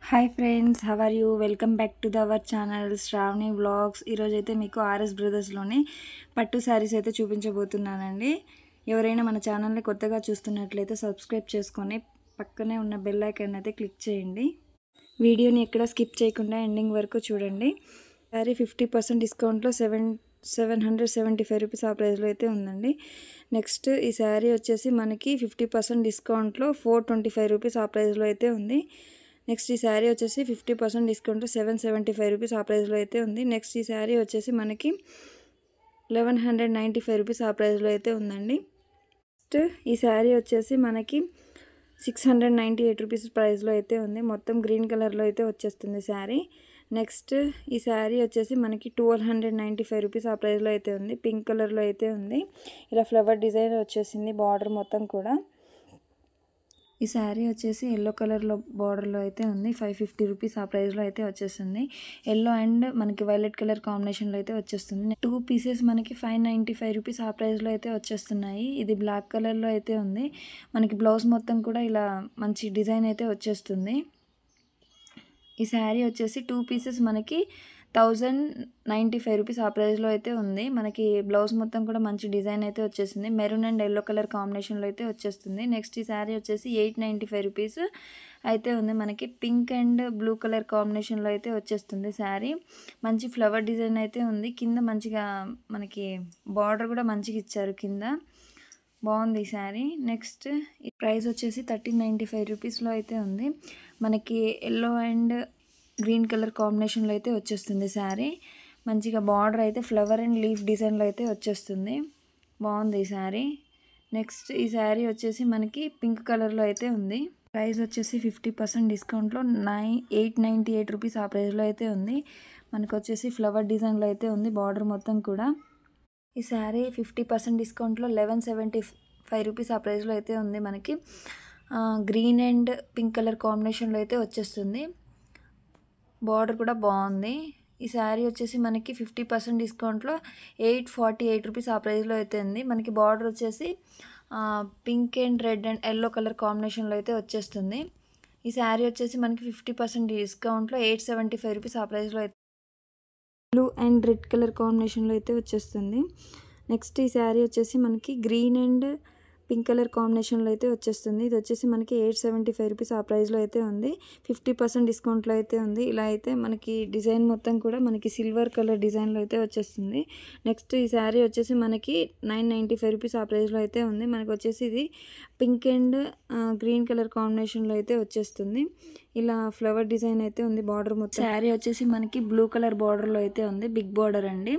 Hi friends, how are you? Welcome back to our channel Sravani vlogs. ఈరోజైతే మీకు RS బ్రదర్స్లోని పట్టు శారీస్ అయితే చూపించబోతున్నానండి. ఎవరైనా మన ఛానల్ని కొత్తగా చూస్తున్నట్లయితే సబ్స్క్రైబ్ చేసుకొని పక్కనే ఉన్న బెల్ ఐకాన్ అయితే క్లిక్ చేయండి. వీడియోని ఎక్కడ స్కిప్ చేయకుండా ఎండింగ్ వరకు చూడండి. శారీ 50% డిస్కౌంట్లో 775 రూపీస్ ఆ ప్రైస్లో అయితే ఉందండి. నెక్స్ట్ ఈ శారీ వచ్చేసి మనకి 50% డిస్కౌంట్లో 425 రూపీస్ ఆ ప్రైస్లో అయితే ఉంది. నెక్స్ట్ ఈ శారీ వచ్చేసి 50% డిస్కౌంట్ 775 రూపీస్ ఆ ప్రైస్లో అయితే ఉంది. నెక్స్ట్ ఈ శారీ వచ్చేసి మనకి 1195 రూపీస్ ఆ ప్రైస్లో అయితే ఉందండి. నెక్స్ట్ ఈ శారీ వచ్చేసి మనకి 698 రూపీస్ ప్రైస్లో అయితే ఉంది. మొత్తం గ్రీన్ కలర్లో అయితే వచ్చేస్తుంది శారీ. నెక్స్ట్ ఈ శారీ వచ్చేసి మనకి 1295 రూపీస్ ఆ ప్రైస్లో అయితే ఉంది. పింక్ కలర్లో అయితే ఉంది. ఇలా ఫ్లవర్ డిజైన్ వచ్చేసింది బార్డర్ మొత్తం కూడా. ఈ శారీ వచ్చేసి ఎల్లో కలర్లో బార్డర్లో అయితే ఉంది. 550 రూపీస్ ఆ ప్రైస్లో అయితే వచ్చేస్తుంది. ఎల్లో అండ్ మనకి వైలెట్ కలర్ కాంబినేషన్లో అయితే వచ్చేస్తుంది. 2 పీసెస్ మనకి 595 రూపీస్ ఆ ప్రైస్లో అయితే వచ్చేస్తున్నాయి. ఇది బ్లాక్ కలర్లో అయితే ఉంది. మనకి బ్లౌజ్ మొత్తం కూడా ఇలా మంచి డిజైన్ అయితే వచ్చేస్తుంది. ఈ శారీ వచ్చేసి 2 పీసెస్ మనకి 1095 రూపీస్ ఆ ప్రైస్లో అయితే ఉంది. మనకి బ్లౌజ్ మొత్తం కూడా మంచి డిజైన్ అయితే వచ్చేసింది. మెరూన్ అండ్ ఎల్లో కలర్ కాంబినేషన్లో అయితే వచ్చేస్తుంది. నెక్స్ట్ ఈ శారీ వచ్చేసి 895 రూపీస్ అయితే ఉంది. మనకి పింక్ అండ్ బ్లూ కలర్ కాంబినేషన్లో అయితే వచ్చేస్తుంది శారీ. మంచి ఫ్లవర్ డిజైన్ అయితే ఉంది. కింద మంచిగా మనకి బార్డర్ కూడా మంచిగా ఇచ్చారు కింద. బాగుంది ఈ శారీ. నెక్స్ట్ ఈ ప్రైస్ వచ్చేసి 1395 రూపీస్లో అయితే ఉంది. మనకి ఎల్లో అండ్ గ్రీన్ కలర్ కాంబినేషన్లో అయితే వచ్చేస్తుంది శారీ. మంచిగా బార్డర్ అయితే ఫ్లవర్ అండ్ లీఫ్ డిజైన్లో అయితే వచ్చేస్తుంది. బాగుంది ఈ శారీ. నెక్స్ట్ ఈ శారీ వచ్చేసి మనకి పింక్ కలర్లో అయితే ఉంది. ప్రైస్ వచ్చేసి 50% డిస్కౌంట్లో 898 రూపీస్ ఆ ప్రైస్లో అయితే ఉంది. మనకు వచ్చేసి ఫ్లవర్ డిజైన్లో అయితే ఉంది బార్డర్ మొత్తం కూడా. ఈ శారీ 50% డిస్కౌంట్లో 1175 రూపీస్ ఆ ప్రైస్లో అయితే ఉంది. మనకి గ్రీన్ అండ్ పింక్ కలర్ కాంబినేషన్లో అయితే వచ్చేస్తుంది. బార్డర్ కూడా బాగుంది. ఈ శారీ వచ్చేసి మనకి 50% డిస్కౌంట్లో 848 రూపీస్ ఆ ప్రైస్లో అయితే ఉంది. మనకి బార్డర్ వచ్చేసి pink and red and yellow colour కాంబినేషన్లో అయితే వచ్చేస్తుంది. ఈ శారీ వచ్చేసి మనకి 50% డిస్కౌంట్లో 875 రూపీస్ ఆ ప్రైస్లో అయితే బ్లూ అండ్ రెడ్ కలర్ కాంబినేషన్లో అయితే వచ్చేస్తుంది. నెక్స్ట్ ఈ శారీ వచ్చేసి మనకి గ్రీన్ అండ్ పింక్ కలర్ కాంబినేషన్లో అయితే వచ్చేస్తుంది. ఇది వచ్చేసి మనకి 875 రూపీస్ ఆ ప్రైస్లో అయితే ఉంది. 50% డిస్కౌంట్లో అయితే ఉంది. ఇలా అయితే మనకి డిజైన్ మొత్తం కూడా మనకి సిల్వర్ కలర్ డిజైన్లో అయితే వచ్చేస్తుంది. నెక్స్ట్ ఈ శారీ వచ్చేసి మనకి 995 రూపీస్ ఆ ప్రైస్లో అయితే ఉంది. మనకి వచ్చేసి ఇది పింక్ అండ్ గ్రీన్ కలర్ కాంబినేషన్లో అయితే వచ్చేస్తుంది. ఇలా ఫ్లవర్ డిజైన్ అయితే ఉంది బార్డర్ మొత్తం. శారీ వచ్చేసి మనకి బ్లూ కలర్ బార్డర్లో అయితే ఉంది. బిగ్ బార్డర్ అండి.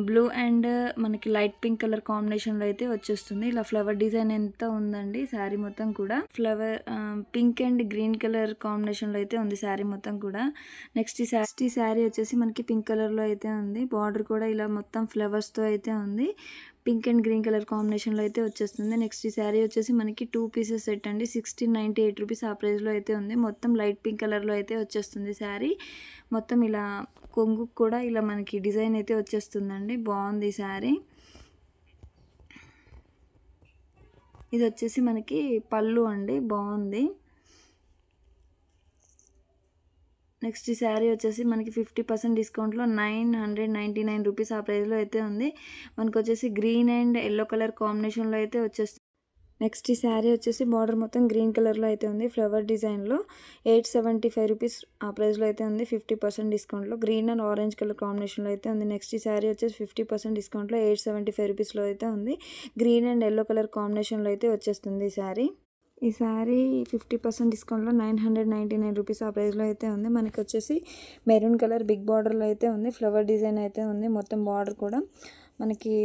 బ్లూ అండ్ మనకి లైట్ పింక్ కలర్ కాంబినేషన్లో అయితే వచ్చేస్తుంది. ఇలా ఫ్లవర్ డిజైన్ ఎంత ఉందండి శారీ మొత్తం కూడా. Flower pink and green colour కాంబినేషన్లో అయితే ఉంది శారీ మొత్తం కూడా. నెక్స్ట్ ఈ శారీ వచ్చేసి మనకి పింక్ కలర్లో అయితే ఉంది. బార్డర్ కూడా ఇలా మొత్తం ఫ్లవర్స్తో అయితే ఉంది. పింక్ అండ్ గ్రీన్ కలర్ కాంబినేషన్లో అయితే వచ్చేస్తుంది. నెక్స్ట్ ఈ శారీ వచ్చేసి మనకి 2 పీసెస్ సెట్ అండి. 1698 రూపీస్ ఆ ప్రైస్లో అయితే ఉంది. మొత్తం లైట్ పింక్ కలర్లో అయితే వచ్చేస్తుంది శారీ. మొత్తం ఇలా కొంగు కూడా ఇలా మనకి డిజైన్ అయితే వచ్చేస్తుందండి. బాగుంది ఈ శారీ. ఇది వచ్చేసి మనకి పళ్ళు అండి. బాగుంది. నెక్స్ట్ ఈ శారీ వచ్చేసి మనకి 50% డిస్కౌంట్లో 999 రూపీస్ ఆ ప్రైస్లో అయితే ఉంది. మనకు వచ్చేసి గ్రీన్ అండ్ ఎల్లో కలర్ కాంబినేషన్లో అయితే వచ్చేస్తుంది. నెక్స్ట్ ఈ శారీ వచ్చేసి బార్డర్ మొత్తం గ్రీన్ కలర్లో అయితే ఉంది. ఫ్లవర్ డిజైన్లో 875 రూపీస్ ఆ ప్రైస్లో అయితే ఉంది. 50% డిస్కౌంట్లో గ్రీన్ అండ్ ఆరెంజ్ కలర్ కాంబినేషన్లో అయితే ఉంది. నెక్స్ట్ ఈ శారీ వచ్చేసి 50% డిస్కౌంట్లో 875 రూపీస్లో అయితే ఉంది. గ్రీన్ అండ్ ఎల్లో కలర్ కాంబినేషన్లో అయితే వచ్చేస్తుంది ఈ శారీ. ఈ శారీ 50% డిస్కౌంట్లో 999 రూపీస్ ఆ ప్రైస్లో అయితే ఉంది. మనకి వచ్చేసి మెరూన్ కలర్ బిగ్ బార్డర్లో అయితే ఉంది. ఫ్లవర్ డిజైన్ అయితే ఉంది. మొత్తం బార్డర్ కూడా మనకి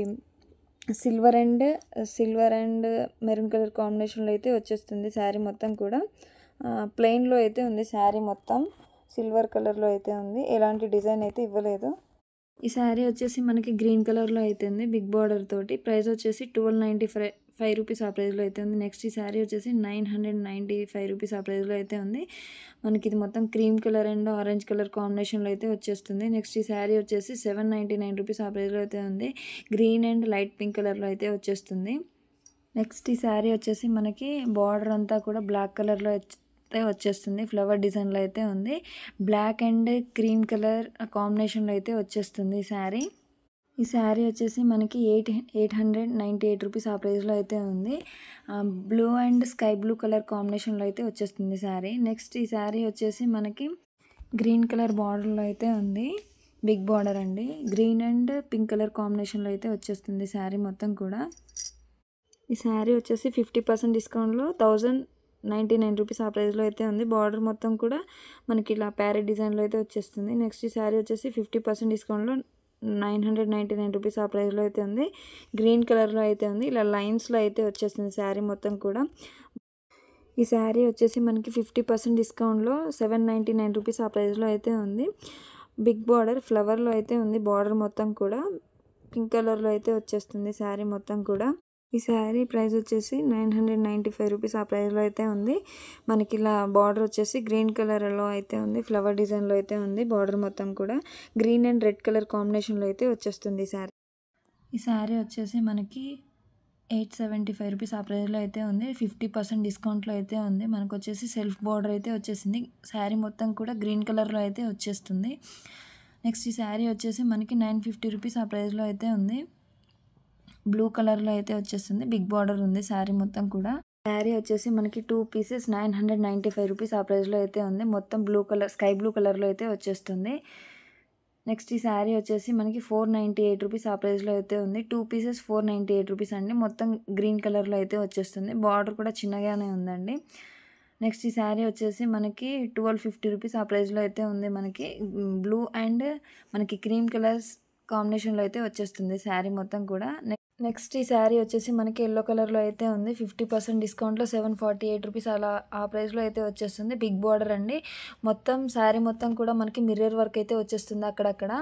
సిల్వర్ అండ్ మెరూన్ కలర్ కాంబినేషన్లో అయితే వచ్చేస్తుంది శారీ మొత్తం కూడా. ప్లెయిన్లో అయితే ఉంది శారీ మొత్తం. సిల్వర్ కలర్లో అయితే ఉంది. ఎలాంటి డిజైన్ అయితే ఇవ్వలేదు. ఈ శారీ వచ్చేసి మనకి గ్రీన్ కలర్లో అయితే ఉంది బిగ్ బార్డర్ తోటి. ప్రైస్ వచ్చేసి 1295 రూపీస్ ఆ ప్రైస్లో అయితే ఉంది. నెక్స్ట్ ఈ శారీ వచ్చేసి 995 రూపీస్ ఆ ప్రైస్లో అయితే ఉంది. మనకి ఇది మొత్తం cream colour and orange colour కాంబినేషన్లో అయితే వచ్చేస్తుంది. నెక్స్ట్ ఈ శారీ వచ్చేసి 799 రూపీస్ ఆ ప్రైస్లో అయితే ఉంది. గ్రీన్ అండ్ లైట్ పింక్ కలర్లో అయితే వచ్చేస్తుంది. నెక్స్ట్ ఈ శారీ వచ్చేసి మనకి బార్డర్ అంతా కూడా బ్లాక్ కలర్లో అయితే వచ్చేస్తుంది, ఫ్లవర్ డిజైన్లో అయితే ఉంది. బ్లాక్ అండ్ క్రీమ్ కలర్ కాంబినేషన్లో అయితే వచ్చేస్తుంది ఈ శారీ వచ్చేసి మనకి 898 రూపీస్ ఆ ప్రైస్లో అయితే ఉంది. Blue and sky blue colour కాంబినేషన్లో అయితే వచ్చేస్తుంది శారీ. నెక్స్ట్ ఈ శారీ వచ్చేసి మనకి గ్రీన్ కలర్ బార్డర్లో అయితే ఉంది, బిగ్ బార్డర్ అండి. గ్రీన్ అండ్ పింక్ కలర్ కాంబినేషన్లో అయితే వచ్చేస్తుంది శారీ మొత్తం కూడా. ఈ శారీ వచ్చేసి 50% డిస్కౌంట్లో 1099 రూపీస్ ఆ ప్రైస్లో అయితే ఉంది. బార్డర్ మొత్తం కూడా మనకి ఇలా ప్యారెట్ డిజైన్లో అయితే వచ్చేస్తుంది. నెక్స్ట్ ఈ శారీ వచ్చేసి 50% డిస్కౌంట్లో 999 రూపీస్ ఆ ప్రైస్లో అయితే ఉంది. గ్రీన్ కలర్లో అయితే ఉంది, ఇలా లైన్స్లో అయితే వచ్చేస్తుంది శారీ మొత్తం కూడా. ఈ శారీ వచ్చేసి మనకి 50% డిస్కౌంట్లో 799 రూపీస్ ఆ ప్రైస్లో అయితే ఉంది. బిగ్ బార్డర్ ఫ్లవర్లో అయితే ఉంది, బార్డర్ మొత్తం కూడా పింక్ కలర్లో అయితే వచ్చేస్తుంది శారీ మొత్తం కూడా. ఈ శారీ ప్రైస్ వచ్చేసి 995 రూపీస్ ఆ ప్రైస్లో అయితే ఉంది. మనకి ఇలా బార్డర్ వచ్చేసి గ్రీన్ కలర్లో అయితే ఉంది, ఫ్లవర్ డిజైన్లో అయితే ఉంది. బార్డర్ మొత్తం కూడా గ్రీన్ అండ్ రెడ్ కలర్ కాంబినేషన్లో అయితే వచ్చేస్తుంది ఈ శారీ వచ్చేసి మనకి 875 రూపీస్ ఆ ప్రైస్లో అయితే ఉంది. 50% డిస్కౌంట్లో అయితే ఉంది. మనకు వచ్చేసి సెల్ఫ్ బార్డర్ అయితే వచ్చేసింది. శారీ మొత్తం కూడా గ్రీన్ కలర్లో అయితే వచ్చేస్తుంది. నెక్స్ట్ ఈ శారీ వచ్చేసి మనకి 950 రూపీస్ ఆ ప్రైస్లో అయితే ఉంది. బ్లూ కలర్లో అయితే వచ్చేస్తుంది, బిగ్ బార్డర్ ఉంది శారీ మొత్తం కూడా. శారీ వచ్చేసి మనకి 2 పీసెస్ 995 రూపీస్ ఆ ప్రైస్లో అయితే ఉంది. మొత్తం బ్లూ కలర్ స్కై బ్లూ కలర్లో అయితే వచ్చేస్తుంది. నెక్స్ట్ ఈ శారీ వచ్చేసి మనకి 498 రూపీస్ ఆ ప్రైస్లో అయితే ఉంది. 2 పీసెస్ 498 రూపీస్ అండి. మొత్తం గ్రీన్ కలర్లో అయితే వచ్చేస్తుంది. బార్డర్ కూడా చిన్నగానే ఉందండి. నెక్స్ట్ ఈ శారీ వచ్చేసి మనకి 1250 రూపీస్ ఆ ప్రైస్లో అయితే ఉంది. మనకి బ్లూ అండ్ మనకి క్రీమ్ కలర్స్ కాంబినేషన్లో అయితే వచ్చేస్తుంది శారీ మొత్తం కూడా. నెక్స్ట్ ఈ శారీ వచ్చేసి మనకి ఎల్లో కలర్లో అయితే ఉంది. 50% డిస్కౌంట్లో 748 రూపీస్ అలా ఆ ప్రైస్లో అయితే వచ్చేస్తుంది. బిగ్ బార్డర్ అండి. మొత్తం శారీ మొత్తం కూడా మనకి మిర్రర్ వర్క్ అయితే వచ్చేస్తుంది అక్కడక్కడ.